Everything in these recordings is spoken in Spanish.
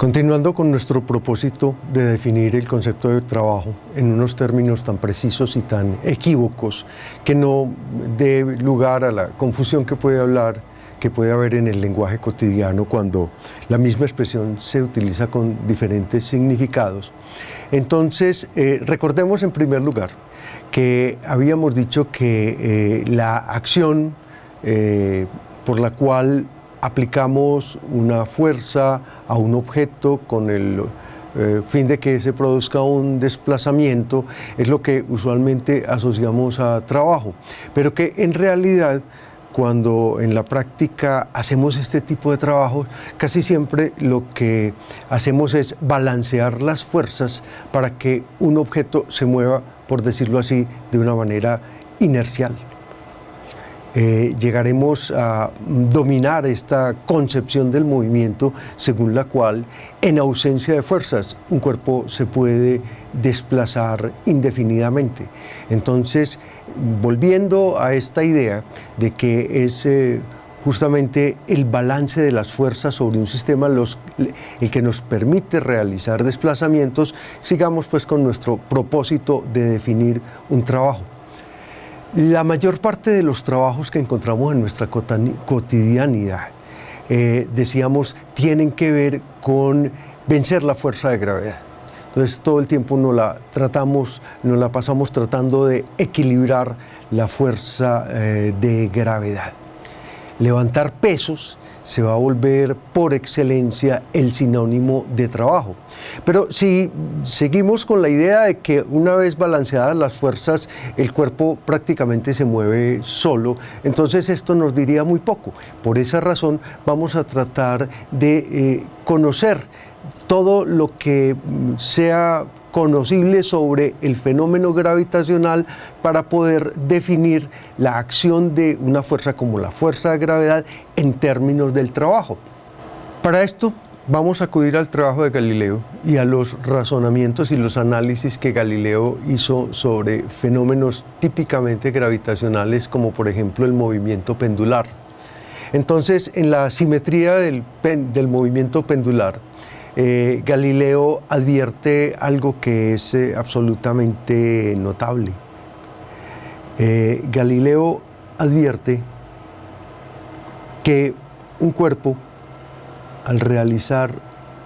Continuando con nuestro propósito de definir el concepto de trabajo en unos términos tan precisos y tan equívocos que no dé lugar a la confusión que puede haber en el lenguaje cotidiano cuando la misma expresión se utiliza con diferentes significados. Entonces, recordemos en primer lugar que habíamos dicho que la acción por la cual aplicamos una fuerza a un objeto con el fin de que se produzca un desplazamiento es lo que usualmente asociamos a trabajo, pero que en realidad cuando en la práctica hacemos este tipo de trabajo, casi siempre lo que hacemos es balancear las fuerzas para que un objeto se mueva, por decirlo así, de una manera inercial. Llegaremos a dominar esta concepción del movimiento según la cual, en ausencia de fuerzas, un cuerpo se puede desplazar indefinidamente. Entonces, volviendo a esta idea de que es justamente el balance de las fuerzas sobre un sistema el que nos permite realizar desplazamientos, sigamos pues con nuestro propósito de definir un trabajo. La mayor parte de los trabajos que encontramos en nuestra cotidianidad, decíamos, tienen que ver con vencer la fuerza de gravedad. Entonces todo el tiempo nos la pasamos tratando de equilibrar la fuerza de gravedad. Levantar pesos se va a volver por excelencia el sinónimo de trabajo. Pero si seguimos con la idea de que una vez balanceadas las fuerzas, el cuerpo prácticamente se mueve solo, entonces esto nos diría muy poco. Por esa razón vamos a tratar de conocer todo lo que sea conocible sobre el fenómeno gravitacional para poder definir la acción de una fuerza como la fuerza de gravedad en términos del trabajo. Para esto vamos a acudir al trabajo de Galileo y a los razonamientos y los análisis que Galileo hizo sobre fenómenos típicamente gravitacionales como por ejemplo el movimiento pendular. Entonces, en la simetría del movimiento pendular, Galileo advierte algo que es absolutamente notable. Galileo advierte que un cuerpo, al realizar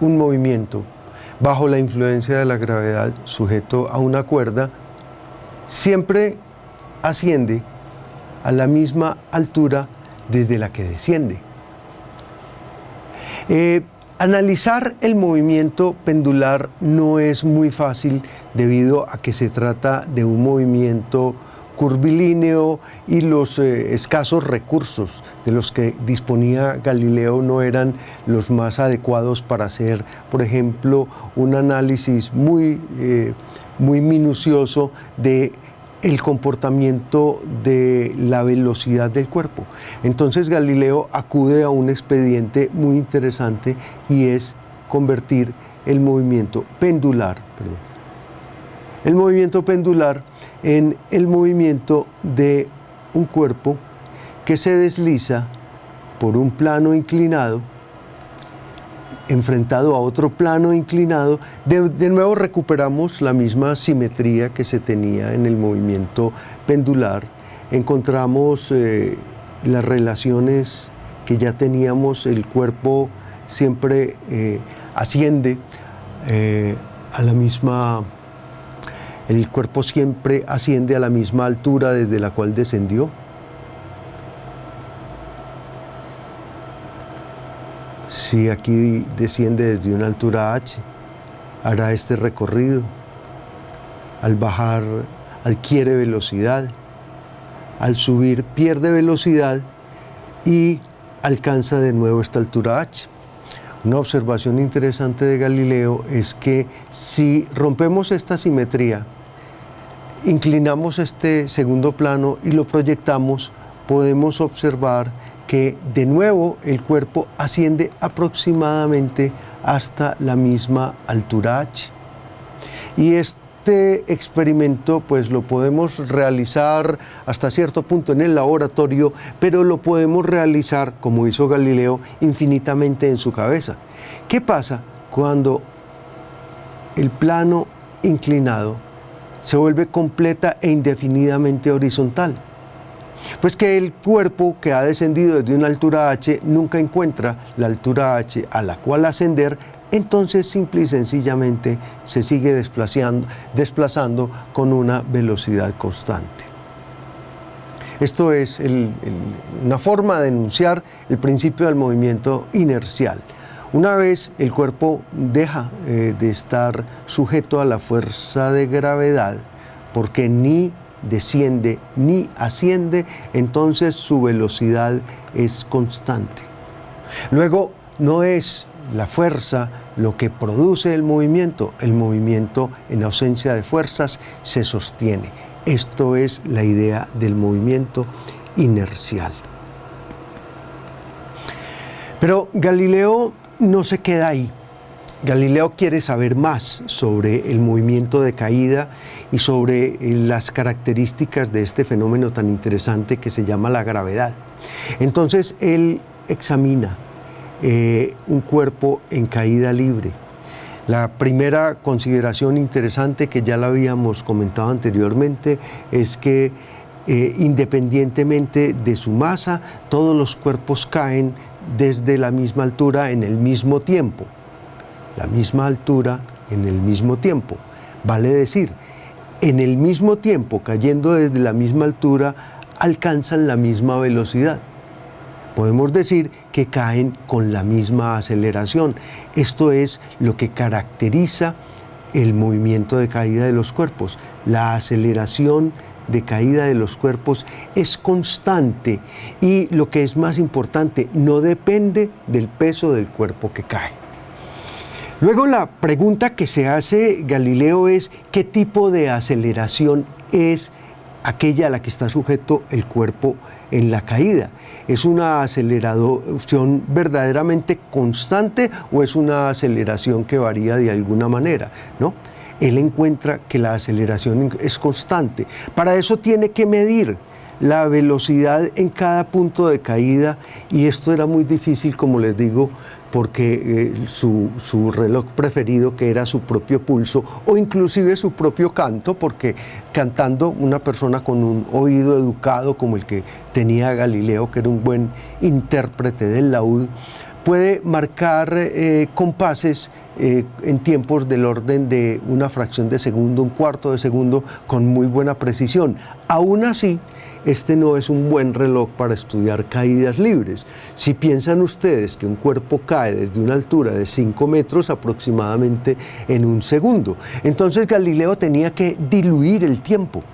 un movimiento bajo la influencia de la gravedad sujeto a una cuerda, siempre asciende a la misma altura desde la que desciende. Analizar el movimiento pendular no es muy fácil debido a que se trata de un movimiento curvilíneo y los escasos recursos de los que disponía Galileo no eran los más adecuados para hacer, por ejemplo, un análisis muy minucioso de el comportamiento de la velocidad del cuerpo. Entonces Galileo acude a un expediente muy interesante y es convertir el movimiento pendular en el movimiento de un cuerpo que se desliza por un plano inclinado enfrentado a otro plano inclinado. De nuevo recuperamos la misma simetría que se tenía en el movimiento pendular. Encontramos las relaciones que ya teníamos, el cuerpo siempre asciende a la misma altura desde la cual descendió. Si aquí desciende desde una altura h, hará este recorrido. Al bajar adquiere velocidad, al subir pierde velocidad y alcanza de nuevo esta altura h. Una observación interesante de Galileo es que si rompemos esta simetría, inclinamos este segundo plano y lo proyectamos, podemos observar que de nuevo el cuerpo asciende aproximadamente hasta la misma altura h. Y este experimento pues lo podemos realizar hasta cierto punto en el laboratorio, pero lo podemos realizar, como hizo Galileo, infinitamente en su cabeza. ¿Qué pasa cuando el plano inclinado se vuelve completa e indefinidamente horizontal. Pues que el cuerpo que ha descendido desde una altura h nunca encuentra la altura h a la cual ascender, entonces simple y sencillamente se sigue desplazando con una velocidad constante. Esto es una forma de enunciar el principio del movimiento inercial. Una vez el cuerpo deja de estar sujeto a la fuerza de gravedad, porque ni desciende ni asciende, entonces su velocidad es constante. Luego, no es la fuerza lo que produce el movimiento en ausencia de fuerzas se sostiene. Esto es la idea del movimiento inercial. Pero Galileo no se queda ahí. Galileo quiere saber más sobre el movimiento de caída y sobre las características de este fenómeno tan interesante que se llama la gravedad. Entonces él examina un cuerpo en caída libre. La primera consideración interesante, que ya la habíamos comentado anteriormente, es que independientemente de su masa, todos los cuerpos caen desde la misma altura en el mismo tiempo. La misma altura en el mismo tiempo. Vale decir, en el mismo tiempo, cayendo desde la misma altura, alcanzan la misma velocidad. Podemos decir que caen con la misma aceleración. Esto es lo que caracteriza el movimiento de caída de los cuerpos. La aceleración de caída de los cuerpos es constante y, lo que es más importante, no depende del peso del cuerpo que cae. Luego, la pregunta que se hace Galileo es: ¿qué tipo de aceleración es aquella a la que está sujeto el cuerpo en la caída? ¿Es una aceleración verdaderamente constante o es una aceleración que varía de alguna manera, ¿no? Él encuentra que la aceleración es constante. Para eso tiene que medir la velocidad en cada punto de caída, y esto era muy difícil, como les digo, porque su reloj preferido, que era su propio pulso o inclusive su propio canto, porque cantando, una persona con un oído educado como el que tenía Galileo, que era un buen intérprete del laúd, puede marcar compases en tiempos del orden de una fracción de segundo, un cuarto de segundo, con muy buena precisión. Aún así, este no es un buen reloj para estudiar caídas libres. Si piensan ustedes que un cuerpo cae desde una altura de 5 metros aproximadamente en un segundo, entonces Galileo tenía que diluir el tiempo.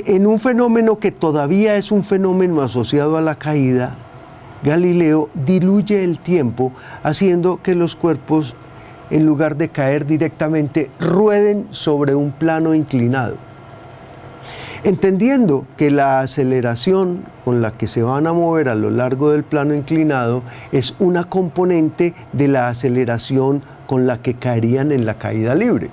En un fenómeno que todavía es un fenómeno asociado a la caída, Galileo diluye el tiempo haciendo que los cuerpos, en lugar de caer directamente, rueden sobre un plano inclinado. Entendiendo que la aceleración con la que se van a mover a lo largo del plano inclinado es una componente de la aceleración con la que caerían en la caída libre,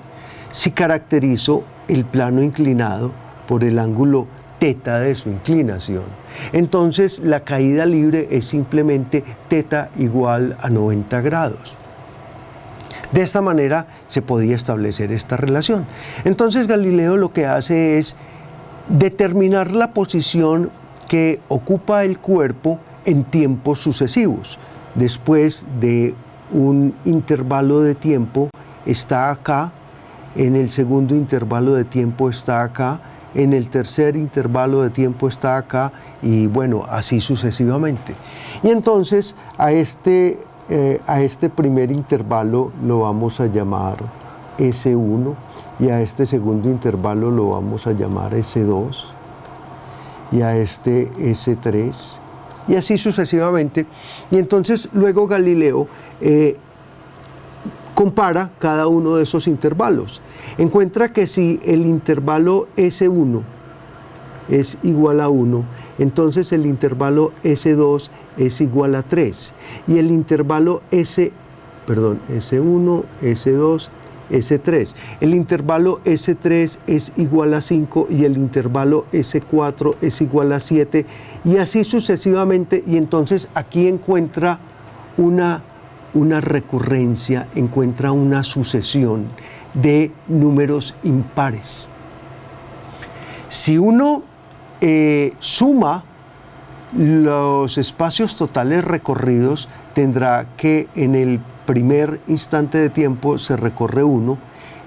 si caracterizo el plano inclinado por el ángulo teta de su inclinación, entonces la caída libre es simplemente teta igual a 90 grados. De esta manera se podía establecer esta relación. Entonces Galileo lo que hace es determinar la posición que ocupa el cuerpo en tiempos sucesivos. Después de un intervalo de tiempo está acá, en el segundo intervalo de tiempo está acá, en el tercer intervalo de tiempo está acá, y bueno, así sucesivamente. Y entonces a este primer intervalo lo vamos a llamar S1, y a este segundo intervalo lo vamos a llamar S2, y a este S3, y así sucesivamente. Y entonces luego Galileo compara cada uno de esos intervalos. Encuentra que si el intervalo S1 es igual a 1, entonces el intervalo S2 es igual a 3, y el intervalo S1, S2, S3. El intervalo S3 es igual a 5 y el intervalo S4 es igual a 7, y así sucesivamente. Y entonces aquí encuentra una una recurrencia, encuentra una sucesión de números impares. Si uno suma los espacios totales recorridos, tendrá que en el primer instante de tiempo se recorre 1,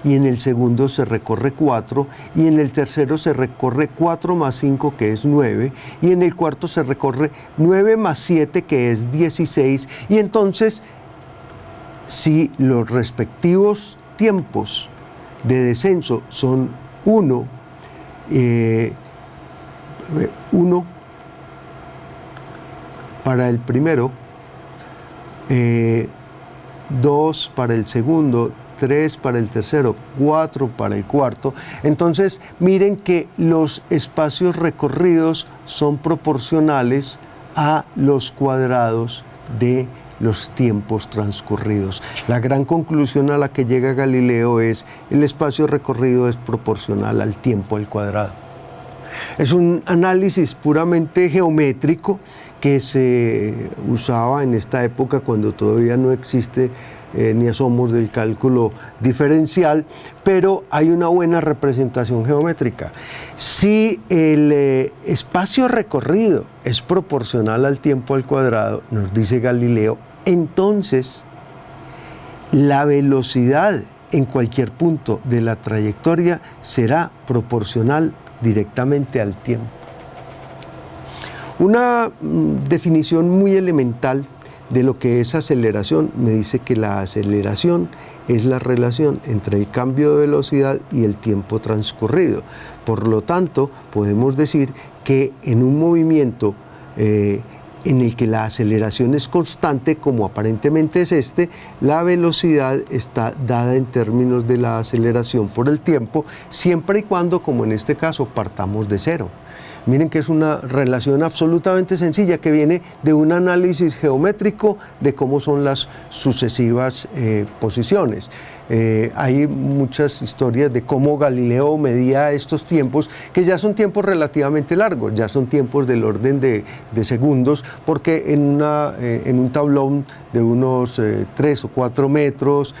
y en el segundo se recorre 4, y en el tercero se recorre 4 más 5, que es 9, y en el cuarto se recorre 9 más 7, que es 16, y entonces, si los respectivos tiempos de descenso son 1 para el primero, 2 para el segundo, 3 para el tercero, 4 para el cuarto. Entonces, miren que los espacios recorridos son proporcionales a los cuadrados de los tiempos transcurridos. La gran conclusión a la que llega Galileo es: el espacio recorrido es proporcional al tiempo al cuadrado. Es un análisis puramente geométrico que se usaba en esta época, cuando todavía no existe ni asomos del cálculo diferencial, pero hay una buena representación geométrica. Si el espacio recorrido es proporcional al tiempo al cuadrado, nos dice Galileo, entonces la velocidad en cualquier punto de la trayectoria será proporcional directamente al tiempo. Una definición muy elemental de lo que es aceleración me dice que la aceleración es la relación entre el cambio de velocidad y el tiempo transcurrido. Por lo tanto, podemos decir que en un movimiento en el que la aceleración es constante, como aparentemente es este, la velocidad está dada en términos de la aceleración por el tiempo, siempre y cuando, como en este caso, partamos de cero. Miren que es una relación absolutamente sencilla que viene de un análisis geométrico de cómo son las sucesivas posiciones. Hay muchas historias de cómo Galileo medía estos tiempos, que ya son tiempos relativamente largos, ya son tiempos del orden de segundos, porque en un tablón de unos 3 o 4 metros,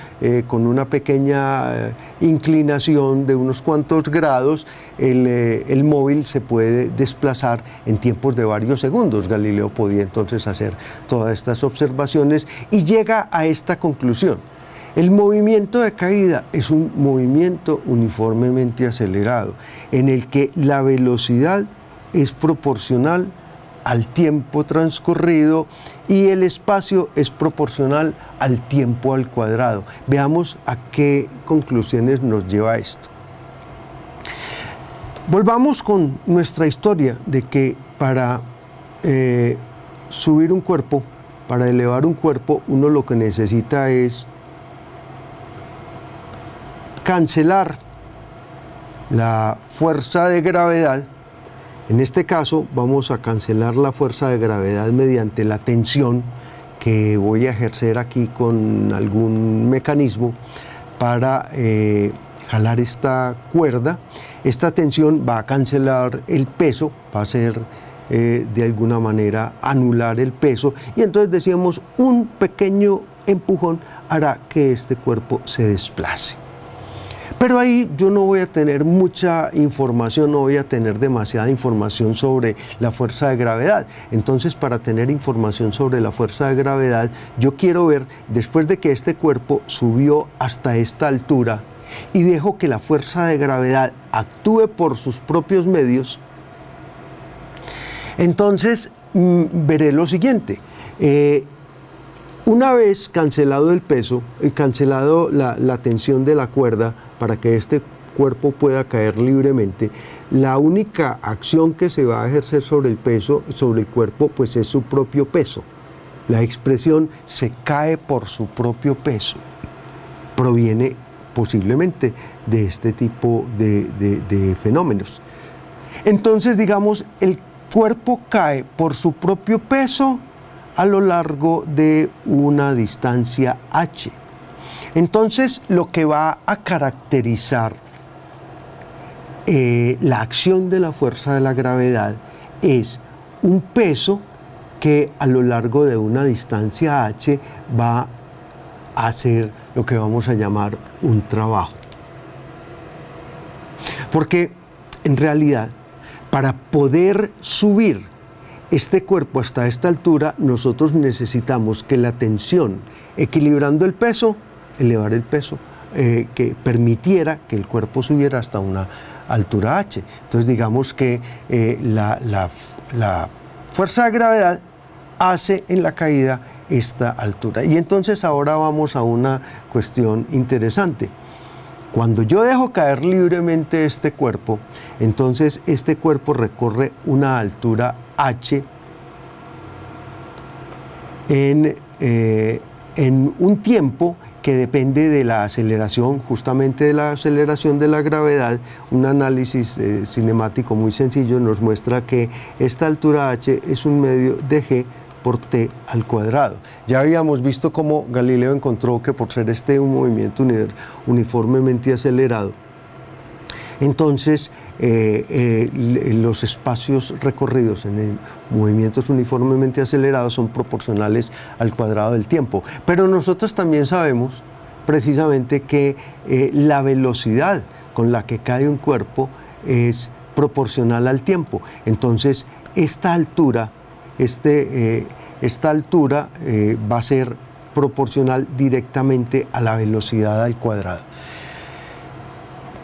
con una pequeña inclinación de unos cuantos grados, el móvil se puede desplazar en tiempos de varios segundos. Galileo podía entonces hacer todas estas observaciones y llega a esta conclusión: el movimiento de caída es un movimiento uniformemente acelerado, en el que la velocidad es proporcional al tiempo transcurrido y el espacio es proporcional al tiempo al cuadrado. Veamos a qué conclusiones nos lleva esto. Volvamos con nuestra historia de que para subir un cuerpo, para elevar un cuerpo, uno lo que necesita es cancelar la fuerza de gravedad. En este caso vamos a cancelar la fuerza de gravedad mediante la tensión que voy a ejercer aquí con algún mecanismo para jalar esta cuerda. Esta tensión va a cancelar el peso, va a hacer de alguna manera anular el peso, y entonces decíamos un pequeño empujón hará que este cuerpo se desplace. Pero ahí yo no voy a tener mucha información, no voy a tener demasiada información sobre la fuerza de gravedad. Entonces, para tener información sobre la fuerza de gravedad, yo quiero ver, después de que este cuerpo subió hasta esta altura y dejo que la fuerza de gravedad actúe por sus propios medios, entonces veré lo siguiente. Una vez cancelado el peso, cancelado la tensión de la cuerda para que este cuerpo pueda caer libremente, la única acción que se va a ejercer sobre el peso, sobre el cuerpo, pues es su propio peso. La expresión "se cae por su propio peso" proviene posiblemente de este tipo de fenómenos. Entonces, digamos, el cuerpo cae por su propio peso a lo largo de una distancia h. Entonces, lo que va a caracterizar la acción de la fuerza de la gravedad es un peso que a lo largo de una distancia h va hacer lo que vamos a llamar un trabajo. Porque en realidad, para poder subir este cuerpo hasta esta altura, nosotros necesitamos que la tensión, equilibrando el peso, elevar el peso, que permitiera que el cuerpo subiera hasta una altura h. Entonces digamos que la fuerza de gravedad hace en la caída esta altura. Y entonces ahora vamos a una cuestión interesante. Cuando yo dejo caer libremente este cuerpo, entonces este cuerpo recorre una altura h en un tiempo que depende de la aceleración, justamente de la aceleración de la gravedad. Un análisis cinemático muy sencillo nos muestra que esta altura h es un medio de g por t al cuadrado. Ya habíamos visto cómo Galileo encontró que por ser un movimiento uniformemente acelerado, entonces los espacios recorridos en movimientos uniformemente acelerados son proporcionales al cuadrado del tiempo. Pero nosotros también sabemos precisamente que la velocidad con la que cae un cuerpo es proporcional al tiempo. Entonces esta altura va a ser proporcional directamente a la velocidad al cuadrado,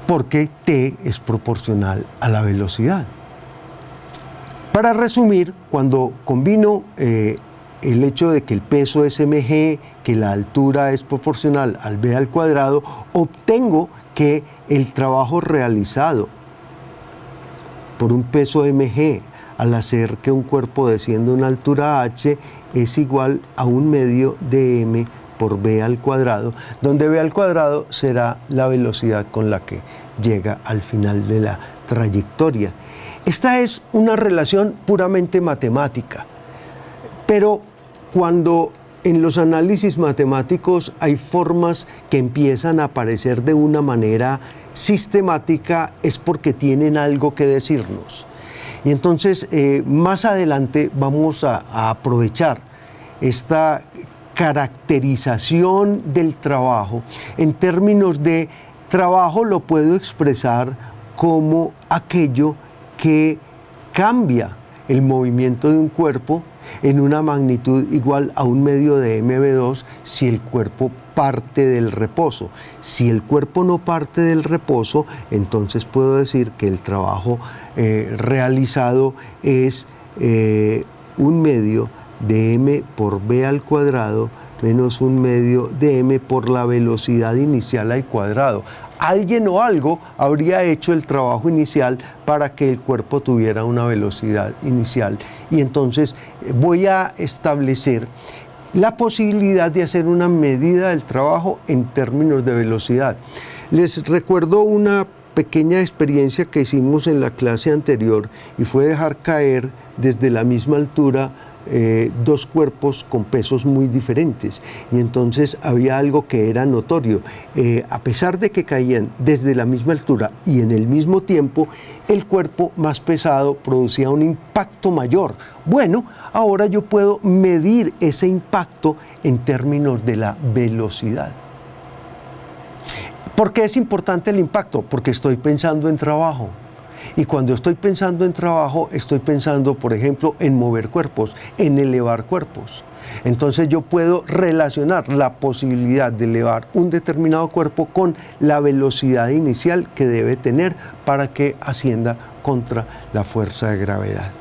porque t es proporcional a la velocidad. Para resumir, cuando combino el hecho de que el peso es mg, que la altura es proporcional al v al cuadrado, obtengo que el trabajo realizado por un peso mg al hacer que un cuerpo descienda a una altura h es igual a un medio de m por v al cuadrado, donde v al cuadrado será la velocidad con la que llega al final de la trayectoria. Esta es una relación puramente matemática, pero cuando en los análisis matemáticos hay formas que empiezan a aparecer de una manera sistemática, es porque tienen algo que decirnos. Y entonces más adelante vamos a aprovechar esta caracterización del trabajo. En términos de trabajo lo puedo expresar como aquello que cambia el movimiento de un cuerpo en una magnitud igual a un medio de mv2 si el cuerpo parte del reposo. Si el cuerpo no parte del reposo, entonces puedo decir que el trabajo realizado es un medio de m por v al cuadrado menos un medio de m por la velocidad inicial al cuadrado. Alguien o algo habría hecho el trabajo inicial para que el cuerpo tuviera una velocidad inicial. Y entonces voy a establecer la posibilidad de hacer una medida del trabajo en términos de velocidad. Les recuerdo una pequeña experiencia que hicimos en la clase anterior y fue dejar caer desde la misma altura dos cuerpos con pesos muy diferentes, y entonces había algo que era notorio. A pesar de que caían desde la misma altura y en el mismo tiempo, el cuerpo más pesado producía un impacto mayor. Bueno, ahora yo puedo medir ese impacto en términos de la velocidad. ¿Por qué es importante el impacto? Porque estoy pensando en trabajo. Y cuando estoy pensando en trabajo, estoy pensando, por ejemplo, en mover cuerpos, en elevar cuerpos. Entonces yo puedo relacionar la posibilidad de elevar un determinado cuerpo con la velocidad inicial que debe tener para que ascienda contra la fuerza de gravedad.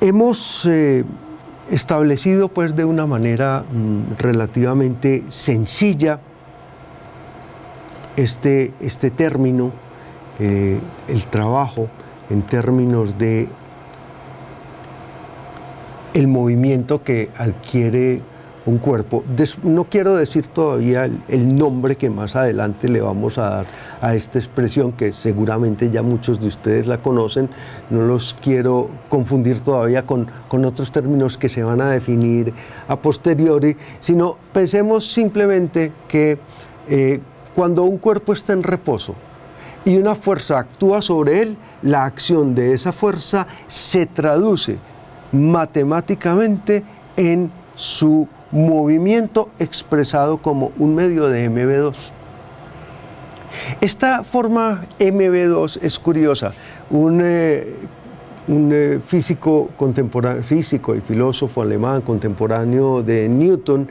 Hemos establecido pues de una manera relativamente sencilla este término, el trabajo, en términos de el movimiento que adquiere un cuerpo. No quiero decir todavía el nombre que más adelante le vamos a dar a esta expresión, que seguramente ya muchos de ustedes la conocen. No los quiero confundir todavía con otros términos que se van a definir a posteriori, sino pensemos simplemente que cuando un cuerpo está en reposo y una fuerza actúa sobre él, la acción de esa fuerza se traduce matemáticamente en su movimiento expresado como un medio de mv2. Esta forma mv2 es curiosa. Un físico contemporáneo, físico y filósofo alemán contemporáneo de Newton,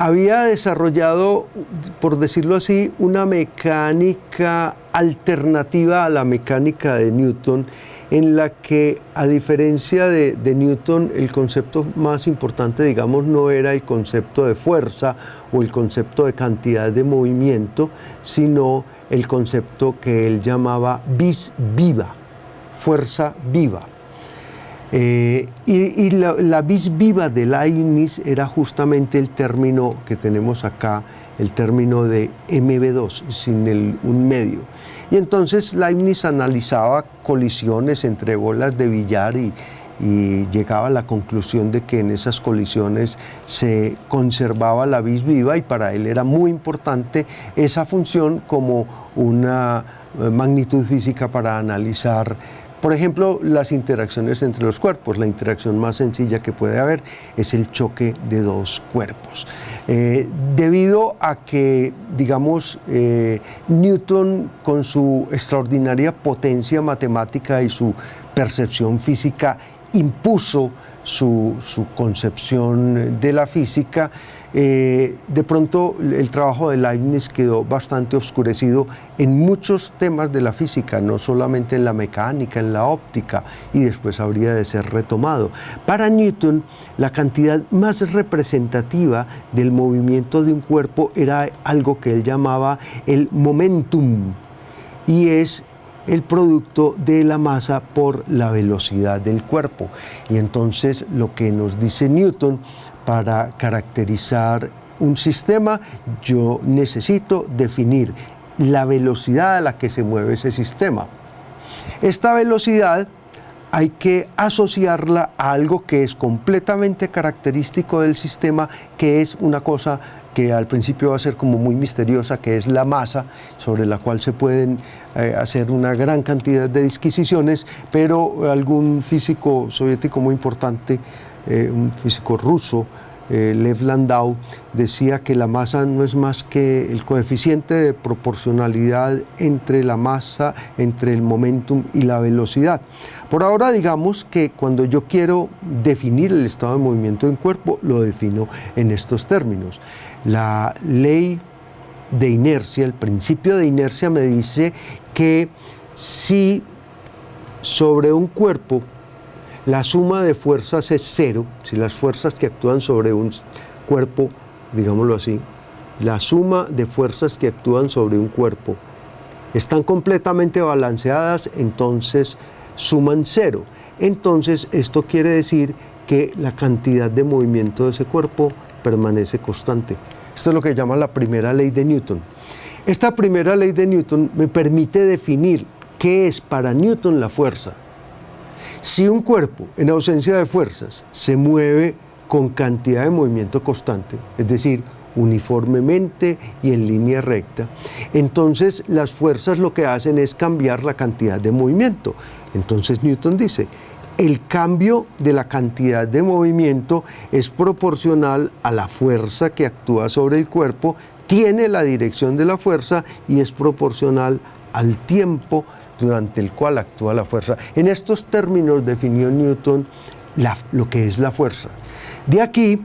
había desarrollado, por decirlo así, una mecánica alternativa a la mecánica de Newton, en la que, a diferencia de Newton, el concepto más importante, digamos, no era el concepto de fuerza o el concepto de cantidad de movimiento, sino el concepto que él llamaba vis viva, fuerza viva. Y la vis viva de Leibniz era justamente el término que tenemos acá, el término de mv2, sin un medio. Y entonces Leibniz analizaba colisiones entre bolas de billar y llegaba a la conclusión de que en esas colisiones se conservaba la vis viva, y para él era muy importante esa función como una magnitud física para analizar, por ejemplo, las interacciones entre los cuerpos. La interacción más sencilla que puede haber es el choque de dos cuerpos. Debido a que, digamos, Newton, con su extraordinaria potencia matemática y su percepción física, impuso su concepción de la física, de pronto el trabajo de Leibniz quedó bastante oscurecido en muchos temas de la física, no solamente en la mecánica, en la óptica, y después habría de ser retomado. Para Newton, la cantidad más representativa del movimiento de un cuerpo era algo que él llamaba el momentum, y es el producto de la masa por la velocidad del cuerpo. Y entonces lo que nos dice Newton: para caracterizar un sistema, yo necesito definir la velocidad a la que se mueve ese sistema. Esta velocidad hay que asociarla a algo que es completamente característico del sistema, que es una cosa que al principio va a ser como muy misteriosa, que es la masa, sobre la cual se pueden hacer una gran cantidad de disquisiciones, pero algún físico soviético muy importante, un físico ruso, Lev Landau, decía que la masa no es más que el coeficiente de proporcionalidad entre la masa, entre el momentum y la velocidad. Por ahora, digamos que cuando yo quiero definir el estado de movimiento de un cuerpo, lo defino en estos términos. La ley de inercia, el principio de inercia, me dice que si sobre un cuerpo la suma de fuerzas es cero, si las fuerzas que actúan sobre un cuerpo, digámoslo así, la suma de fuerzas que actúan sobre un cuerpo están completamente balanceadas, entonces suman cero. Entonces esto quiere decir que la cantidad de movimiento de ese cuerpo permanece constante. Esto es lo que llaman la primera ley de Newton. Esta primera ley de Newton me permite definir qué es para Newton la fuerza. Si un cuerpo, en ausencia de fuerzas, se mueve con cantidad de movimiento constante, es decir, uniformemente y en línea recta, entonces las fuerzas lo que hacen es cambiar la cantidad de movimiento. Entonces Newton dice: el cambio de la cantidad de movimiento es proporcional a la fuerza que actúa sobre el cuerpo, tiene la dirección de la fuerza y es proporcional al tiempo durante el cual actúa la fuerza. En estos términos definió Newton lo que es la fuerza. De aquí,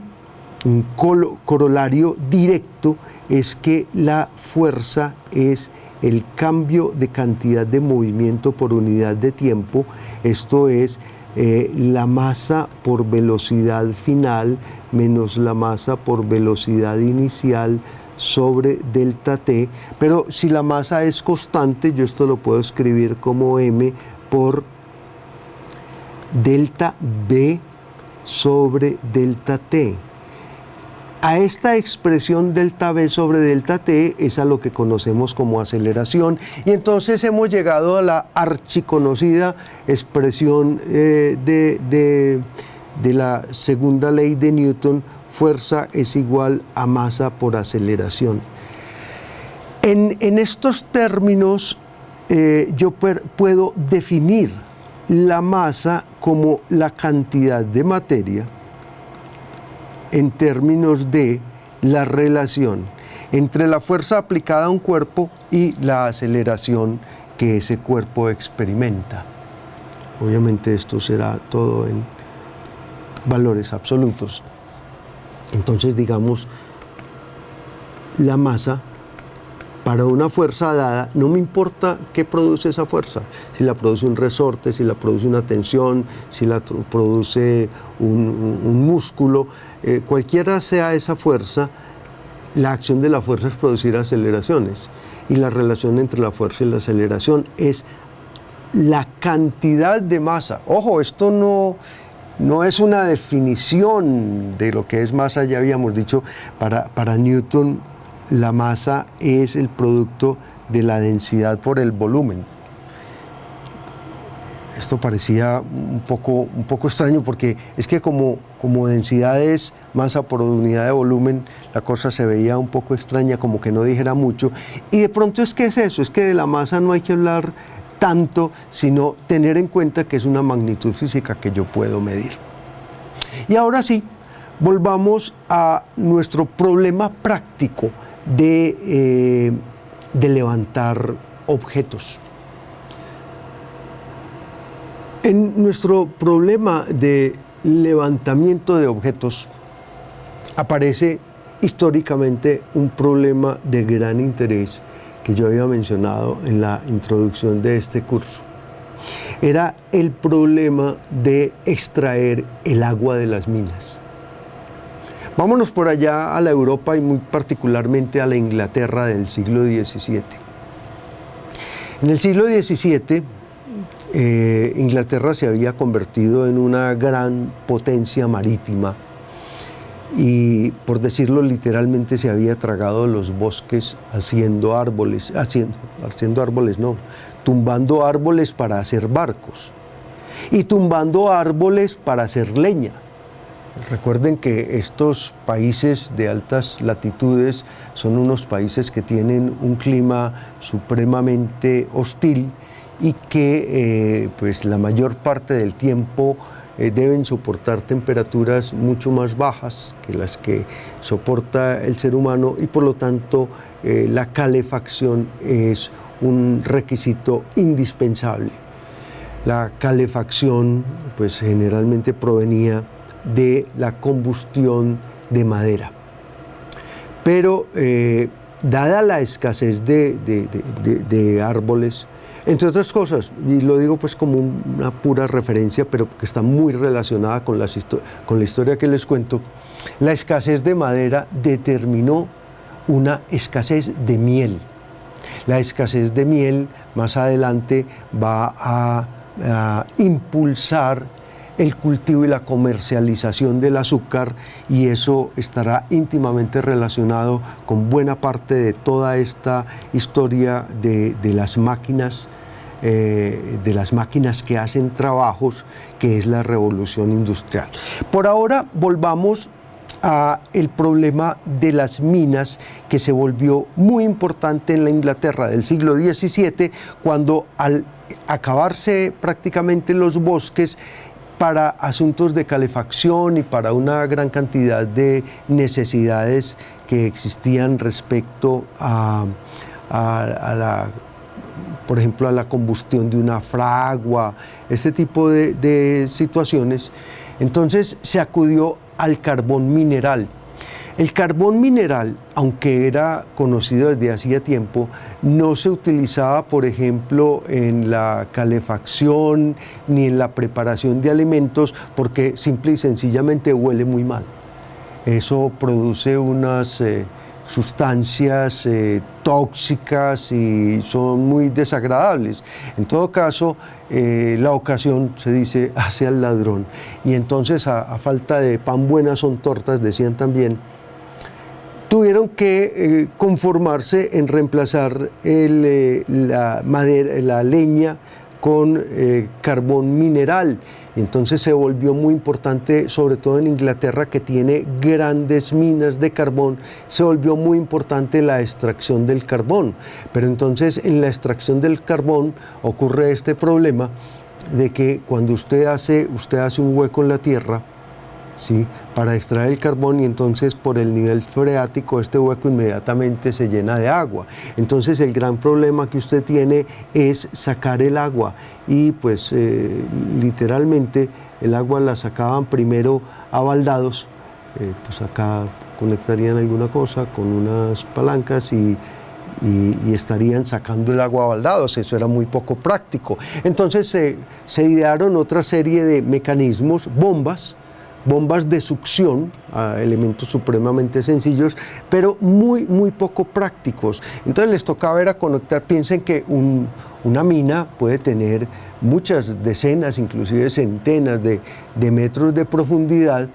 un corolario directo es que la fuerza es el cambio de cantidad de movimiento por unidad de tiempo, esto es, la masa por velocidad final menos la masa por velocidad inicial sobre delta t, pero si la masa es constante, yo esto lo puedo escribir como m por delta b sobre delta t. A esta expresión delta b sobre delta t es a lo que conocemos como aceleración, y entonces hemos llegado a la archiconocida expresión de la segunda ley de Newton: fuerza es igual a masa por aceleración. En estos términos yo puedo definir la masa como la cantidad de materia en términos de la relación entre la fuerza aplicada a un cuerpo y la aceleración que ese cuerpo experimenta. Obviamente esto será todo en valores absolutos. Entonces, digamos, la masa para una fuerza dada, no me importa qué produce esa fuerza, si la produce un resorte, si la produce una tensión, si la produce un músculo, cualquiera sea esa fuerza, la acción de la fuerza es producir aceleraciones, y la relación entre la fuerza y la aceleración es la cantidad de masa. Ojo, esto no es una definición de lo que es masa. Ya habíamos dicho, para Newton la masa es el producto de la densidad por el volumen. Esto parecía un poco extraño, porque es que como densidad es masa por unidad de volumen, la cosa se veía un poco extraña, como que no dijera mucho. Y de pronto es eso, es que de la masa no hay que hablar tanto, sino tener en cuenta que es una magnitud física que yo puedo medir. Y ahora sí, volvamos a nuestro problema práctico de levantar objetos. En nuestro problema de levantamiento de objetos aparece históricamente un problema de gran interés que yo había mencionado en la introducción de este curso. Era el problema de extraer el agua de las minas. Vámonos por allá a la Europa, y muy particularmente a la Inglaterra del siglo XVII. En el siglo XVII, Inglaterra se había convertido en una gran potencia marítima y, por decirlo literalmente, se había tragado los bosques tumbando árboles para hacer barcos y tumbando árboles para hacer leña. Recuerden que estos países de altas latitudes son unos países que tienen un clima supremamente hostil y que pues la mayor parte del tiempo deben soportar temperaturas mucho más bajas que las que soporta el ser humano, y por lo tanto la calefacción es un requisito indispensable. La calefacción pues generalmente provenía de la combustión de madera. Pero dada la escasez de árboles, entre otras cosas, y lo digo pues como una pura referencia, pero que está muy relacionada con la historia que les cuento, la escasez de madera determinó una escasez de miel. La escasez de miel más adelante va a impulsar el cultivo y la comercialización del azúcar, y eso estará íntimamente relacionado con buena parte de toda esta historia de las máquinas que hacen trabajos, que es la revolución industrial. Por ahora volvamos a el problema de las minas, que se volvió muy importante en la Inglaterra del siglo XVII, cuando al acabarse prácticamente los bosques, para asuntos de calefacción y para una gran cantidad de necesidades que existían respecto por ejemplo, a la combustión de una fragua, este tipo de situaciones. Entonces se acudió al carbón mineral. El carbón mineral, aunque era conocido desde hacía tiempo, no se utilizaba, por ejemplo, en la calefacción ni en la preparación de alimentos, porque simple y sencillamente huele muy mal. Eso produce unas sustancias tóxicas y son muy desagradables. En todo caso, la ocasión, se dice, hace al ladrón. Y entonces, a falta de pan buenas son tortas, decían también, tuvieron que conformarse en reemplazar la leña con carbón mineral. Y entonces se volvió muy importante, sobre todo en Inglaterra, que tiene grandes minas de carbón, se volvió muy importante la extracción del carbón. Pero entonces en la extracción del carbón ocurre este problema de que cuando usted hace un hueco en la tierra, ¿sí? Para extraer el carbón, y entonces por el nivel freático este hueco inmediatamente se llena de agua. Entonces el gran problema que usted tiene es sacar el agua, y pues literalmente el agua la sacaban primero a baldados, pues acá conectarían alguna cosa con unas palancas y estarían sacando el agua a baldados. Eso era muy poco práctico. Entonces se idearon otra serie de mecanismos, bombas de succión, elementos supremamente sencillos, pero muy poco prácticos. Entonces les tocaba era conectar. Piensen que una mina puede tener muchas decenas, inclusive centenas de metros de profundidad,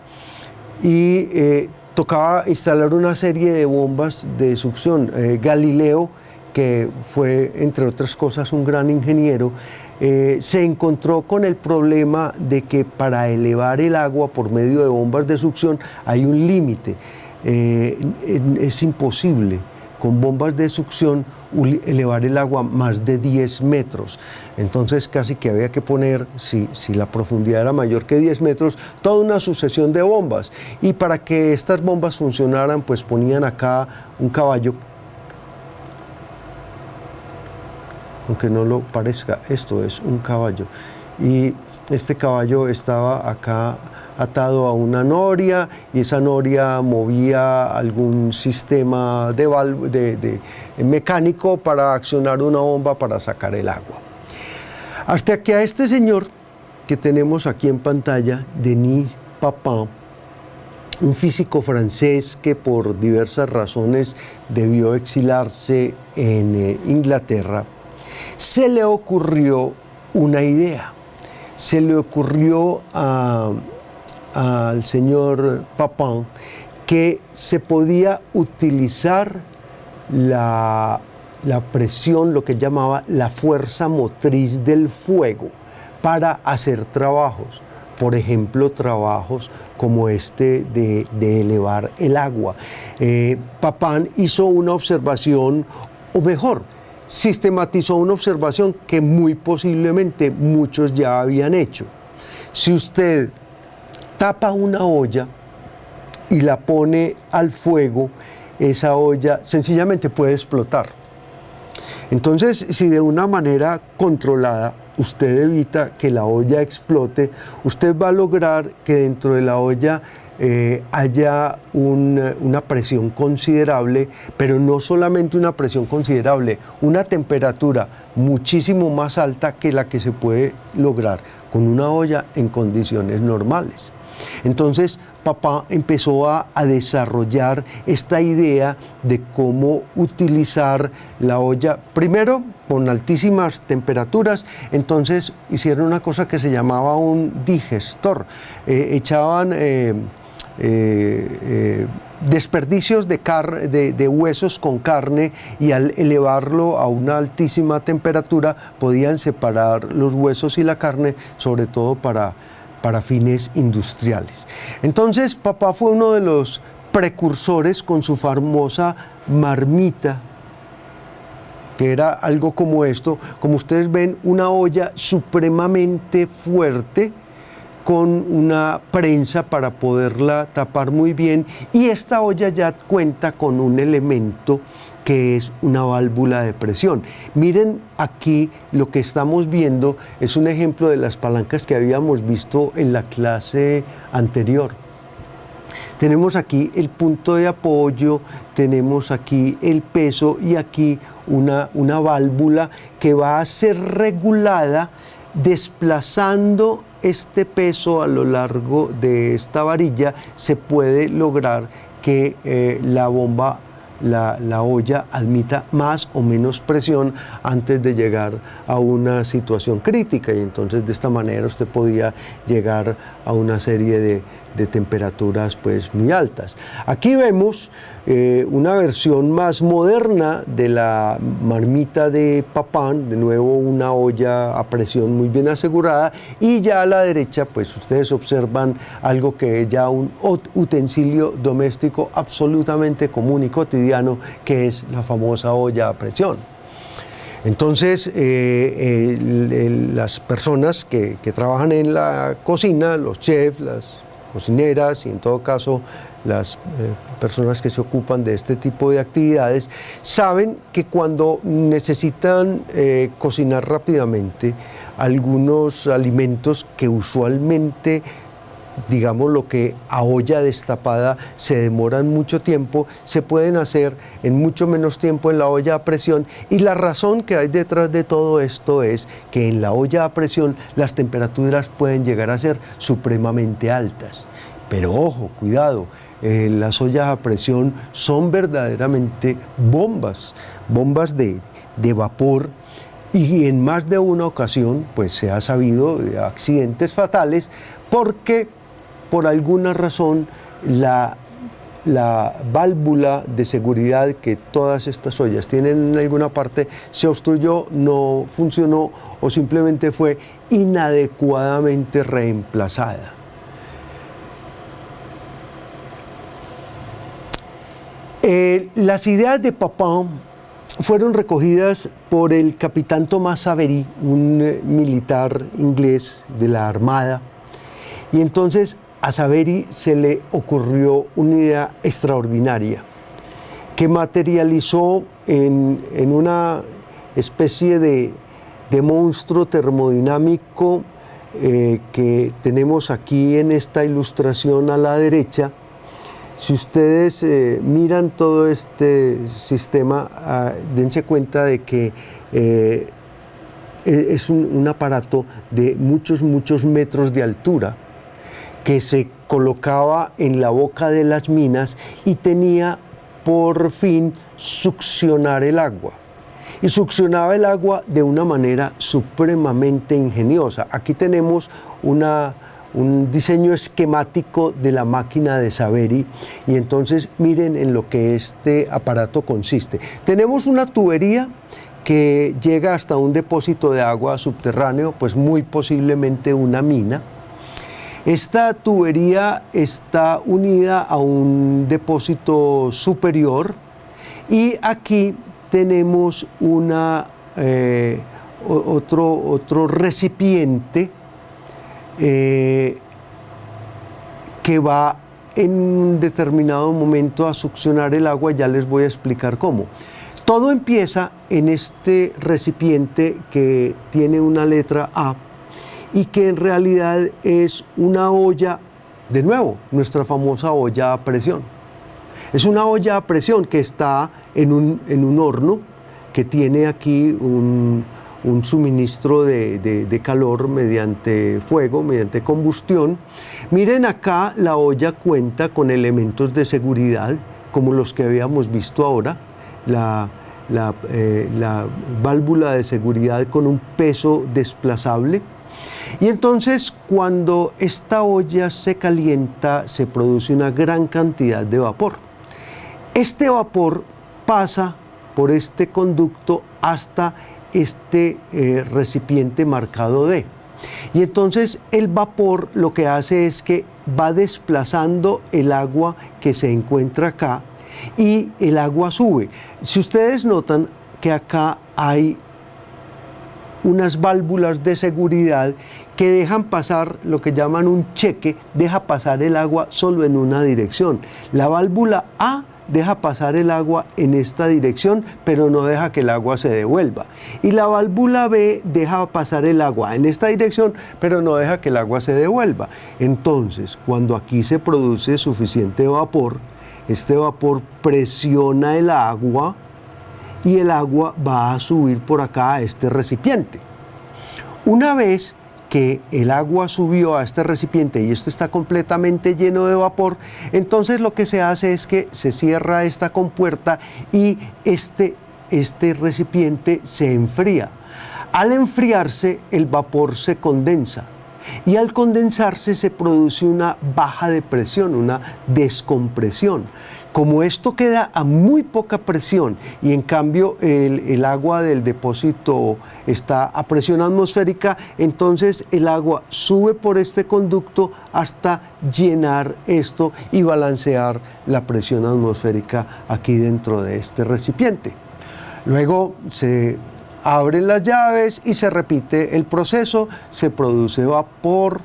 y tocaba instalar una serie de bombas de succión. Galileo, que fue, entre otras cosas, un gran ingeniero, se encontró con el problema de que para elevar el agua por medio de bombas de succión hay un límite. Es imposible con bombas de succión elevar el agua más de 10 metros. Entonces casi que había que poner, si la profundidad era mayor que 10 metros, toda una sucesión de bombas. Y para que estas bombas funcionaran, pues ponían acá un caballo. Aunque no lo parezca, esto es un caballo. Y este caballo estaba acá atado a una noria, y esa noria movía algún sistema de mecánico para accionar una bomba para sacar el agua. Hasta que a este señor que tenemos aquí en pantalla, Denis Papin, un físico francés que por diversas razones debió exilarse en Inglaterra, se le ocurrió una idea. Se le ocurrió al señor Papin que se podía utilizar la presión, lo que llamaba la fuerza motriz del fuego, para hacer trabajos. Por ejemplo, trabajos como este de elevar el agua. Papin hizo una observación, o mejor, sistematizó una observación que muy posiblemente muchos ya habían hecho. Si usted tapa una olla y la pone al fuego, esa olla sencillamente puede explotar. Entonces, si de una manera controlada usted evita que la olla explote, usted va a lograr que dentro de la olla haya una presión considerable, pero no solamente una presión considerable, una temperatura muchísimo más alta que la que se puede lograr con una olla en condiciones normales. Entonces, Papin empezó a desarrollar esta idea de cómo utilizar la olla, primero con altísimas temperaturas. Entonces hicieron una cosa que se llamaba un digestor. Echaban desperdicios de huesos con carne, y al elevarlo a una altísima temperatura podían separar los huesos y la carne, sobre todo para fines industriales. Entonces Papin fue uno de los precursores con su famosa marmita, que era algo como esto. Como ustedes ven, una olla supremamente fuerte con una prensa para poderla tapar muy bien, y esta olla ya cuenta con un elemento que es una válvula de presión. Miren aquí, lo que estamos viendo es un ejemplo de las palancas que habíamos visto en la clase anterior. Tenemos aquí el punto de apoyo, tenemos aquí el peso, y aquí una válvula que va a ser regulada desplazando este peso a lo largo de esta varilla. Se puede lograr que la bomba, la olla, admita más o menos presión antes de llegar a una situación crítica, y entonces de esta manera usted podía llegar a una serie de temperaturas pues muy altas. Aquí vemos una versión más moderna de la marmita de Papin, de nuevo una olla a presión muy bien asegurada, y ya a la derecha pues ustedes observan algo que es ya un utensilio doméstico absolutamente común y cotidiano, que es la famosa olla a presión. Entonces, las personas que trabajan en la cocina, los chefs, las cocineras y en todo caso las personas que se ocupan de este tipo de actividades, saben que cuando necesitan cocinar rápidamente algunos alimentos que usualmente, digamos, lo que a olla destapada se demoran mucho tiempo, se pueden hacer en mucho menos tiempo en la olla a presión, y la razón que hay detrás de todo esto es que en la olla a presión las temperaturas pueden llegar a ser supremamente altas. Pero ojo, cuidado, las ollas a presión son verdaderamente bombas de vapor, y en más de una ocasión pues se ha sabido de accidentes fatales porque por alguna razón la válvula de seguridad que todas estas ollas tienen en alguna parte se obstruyó, no funcionó o simplemente fue inadecuadamente reemplazada. Las ideas de Papin fueron recogidas por el capitán Thomas Savery, un militar inglés de la Armada, y entonces a Savery se le ocurrió una idea extraordinaria que materializó en una especie de monstruo termodinámico que tenemos aquí en esta ilustración a la derecha. Si ustedes miran todo este sistema, dense cuenta de que es un aparato de muchos metros de altura que se colocaba en la boca de las minas y tenía por fin succionar el agua. Y succionaba el agua de una manera supremamente ingeniosa. Aquí tenemos un diseño esquemático de la máquina de Savery, y entonces miren en lo que este aparato consiste. Tenemos una tubería que llega hasta un depósito de agua subterráneo, pues muy posiblemente una mina. Esta tubería está unida a un depósito superior, y aquí tenemos otro recipiente que va en un determinado momento a succionar el agua. Ya les voy a explicar cómo. Todo empieza en este recipiente que tiene una letra A y que en realidad es una olla, de nuevo, nuestra famosa olla a presión. Es una olla a presión que está en un horno que tiene aquí un suministro de calor mediante fuego, mediante combustión. Miren acá, la olla cuenta con elementos de seguridad como los que habíamos visto ahora, la válvula de seguridad con un peso desplazable. Y entonces cuando esta olla se calienta se produce una gran cantidad de vapor. Este vapor pasa por este conducto hasta este recipiente marcado D. Y entonces el vapor lo que hace es que va desplazando el agua que se encuentra acá, y el agua sube. Si ustedes notan que acá hay unas válvulas de seguridad que dejan pasar lo que llaman un cheque, deja pasar el agua solo en una dirección. La válvula A deja pasar el agua en esta dirección, pero no deja que el agua se devuelva. Y la válvula B deja pasar el agua en esta dirección, pero no deja que el agua se devuelva. Entonces, cuando aquí se produce suficiente vapor, este vapor presiona el agua y el agua va a subir por acá a este recipiente. Una vez que el agua subió a este recipiente y esto está completamente lleno de vapor, entonces lo que se hace es que se cierra esta compuerta y este recipiente se enfría. Al enfriarse, el vapor se condensa, y al condensarse se produce una baja de presión, una descompresión. Como esto queda a muy poca presión y en cambio el agua del depósito está a presión atmosférica, entonces el agua sube por este conducto hasta llenar esto y balancear la presión atmosférica aquí dentro de este recipiente. Luego se abren las llaves y se repite el proceso, se produce vapor,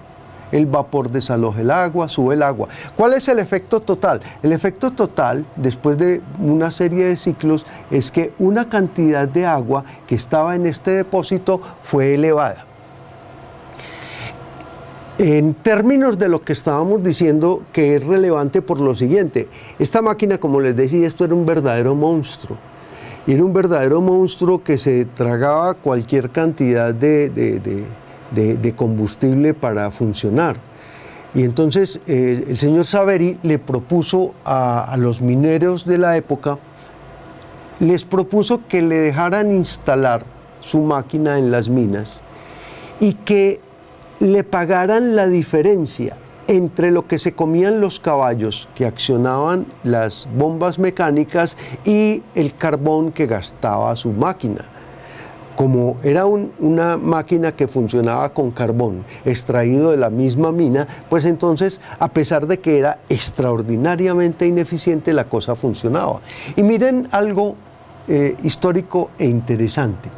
el vapor desaloja el agua, sube el agua. ¿Cuál es el efecto total? El efecto total, después de una serie de ciclos, es que una cantidad de agua que estaba en este depósito fue elevada. En términos de lo que estábamos diciendo, que es relevante por lo siguiente, esta máquina, como les decía, esto era un verdadero monstruo. Y era un verdadero monstruo que se tragaba cualquier cantidad de combustible para funcionar. Y entonces el señor Savery le propuso a los mineros de la época, les propuso que le dejaran instalar su máquina en las minas y que le pagaran la diferencia entre lo que se comían los caballos que accionaban las bombas mecánicas y el carbón que gastaba su máquina. Como era una máquina que funcionaba con carbón extraído de la misma mina, pues entonces, a pesar de que era extraordinariamente ineficiente, la cosa funcionaba. Y miren algo histórico e interesante.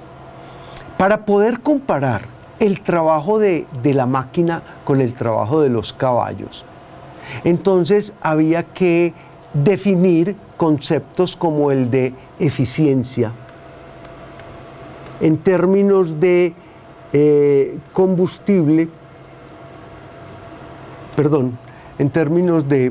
Para poder comparar el trabajo de la máquina con el trabajo de los caballos, entonces había que definir conceptos como el de eficiencia, en términos de combustible, perdón, en términos de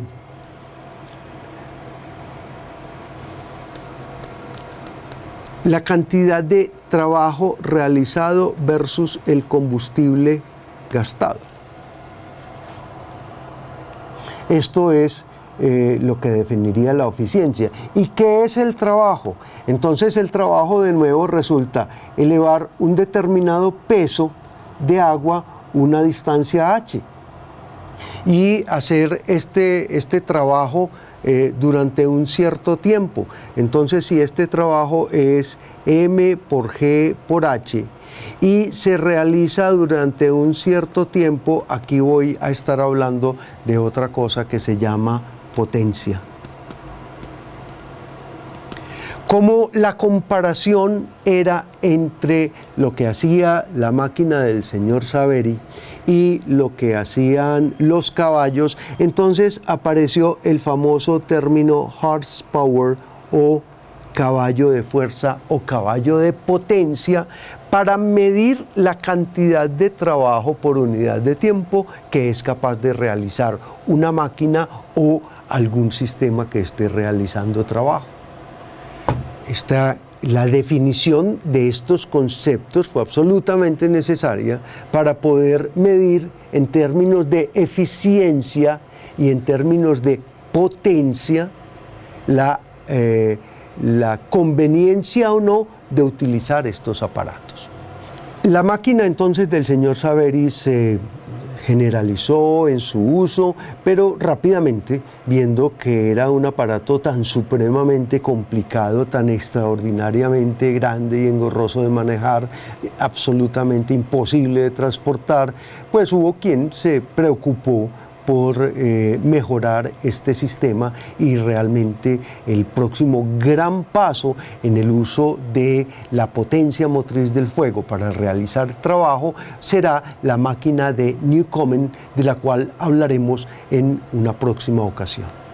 la cantidad de trabajo realizado versus el combustible gastado. Esto es lo que definiría la eficiencia. ¿Y qué es el trabajo? Entonces el trabajo de nuevo resulta elevar un determinado peso de agua una distancia h y hacer este trabajo durante un cierto tiempo. Entonces, si este trabajo es m por g por h y se realiza durante un cierto tiempo, aquí voy a estar hablando de otra cosa que se llama potencia. Como la comparación era entre lo que hacía la máquina del señor Savery y lo que hacían los caballos, entonces apareció el famoso término horsepower o caballo de fuerza o caballo de potencia para medir la cantidad de trabajo por unidad de tiempo que es capaz de realizar una máquina o algún sistema que esté realizando trabajo. La definición de estos conceptos fue absolutamente necesaria para poder medir en términos de eficiencia y en términos de potencia la conveniencia o no de utilizar estos aparatos. La máquina entonces del señor Savery se generalizó en su uso, pero rápidamente, viendo que era un aparato tan supremamente complicado, tan extraordinariamente grande y engorroso de manejar, absolutamente imposible de transportar, pues hubo quien se preocupó por mejorar este sistema, y realmente el próximo gran paso en el uso de la potencia motriz del fuego para realizar trabajo será la máquina de Newcomen, de la cual hablaremos en una próxima ocasión.